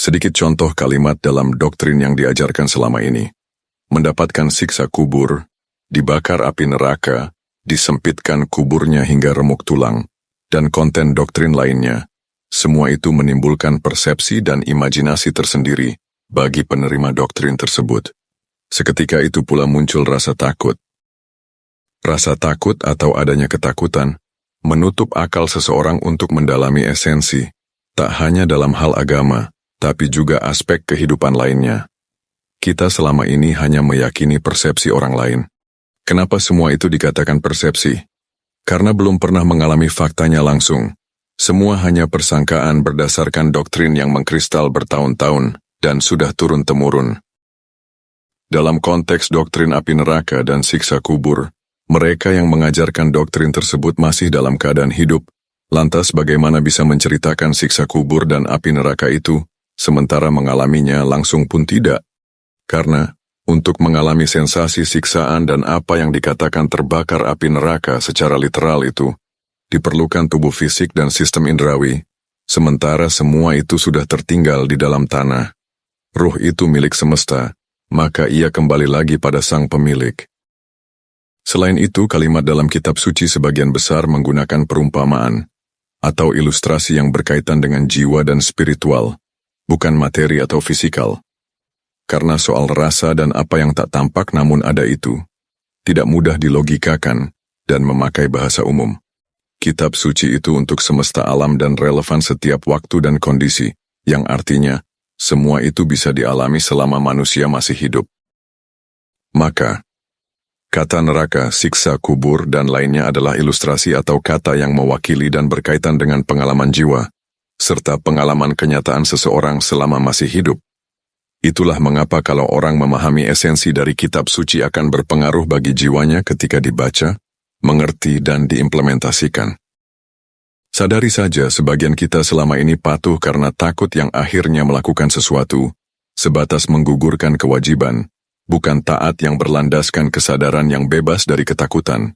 Sedikit contoh kalimat dalam doktrin yang diajarkan selama ini. Mendapatkan siksa kubur, dibakar api neraka, disempitkan kuburnya hingga remuk tulang, dan konten doktrin lainnya. Semua itu menimbulkan persepsi dan imajinasi tersendiri bagi penerima doktrin tersebut. Seketika itu pula muncul rasa takut. Rasa takut atau adanya ketakutan menutup akal seseorang untuk mendalami esensi, tak hanya dalam hal agama, tapi juga aspek kehidupan lainnya. Kita selama ini hanya meyakini persepsi orang lain. Kenapa semua itu dikatakan persepsi? Karena belum pernah mengalami faktanya langsung. Semua hanya persangkaan berdasarkan doktrin yang mengkristal bertahun-tahun dan sudah turun-temurun. Dalam konteks doktrin api neraka dan siksa kubur, mereka yang mengajarkan doktrin tersebut masih dalam keadaan hidup. Lantas bagaimana bisa menceritakan siksa kubur dan api neraka itu, sementara mengalaminya langsung pun tidak? Karena, untuk mengalami sensasi siksaan dan apa yang dikatakan terbakar api neraka secara literal itu, diperlukan tubuh fisik dan sistem indrawi, sementara semua itu sudah tertinggal di dalam tanah. Ruh itu milik semesta, maka ia kembali lagi pada sang pemilik. Selain itu, kalimat dalam kitab suci sebagian besar menggunakan perumpamaan, atau ilustrasi yang berkaitan dengan jiwa dan spiritual, bukan materi atau fisikal. Karena soal rasa dan apa yang tak tampak namun ada itu, tidak mudah dilogikakan dan memakai bahasa umum. Kitab suci itu untuk semesta alam dan relevan setiap waktu dan kondisi, yang artinya, semua itu bisa dialami selama manusia masih hidup. Maka, kata neraka, siksa kubur dan lainnya adalah ilustrasi atau kata yang mewakili dan berkaitan dengan pengalaman jiwa, serta pengalaman kenyataan seseorang selama masih hidup. Itulah mengapa kalau orang memahami esensi dari kitab suci akan berpengaruh bagi jiwanya ketika dibaca, mengerti dan diimplementasikan. Sadari saja sebagian kita selama ini patuh karena takut yang akhirnya melakukan sesuatu, sebatas menggugurkan kewajiban, bukan taat yang berlandaskan kesadaran yang bebas dari ketakutan.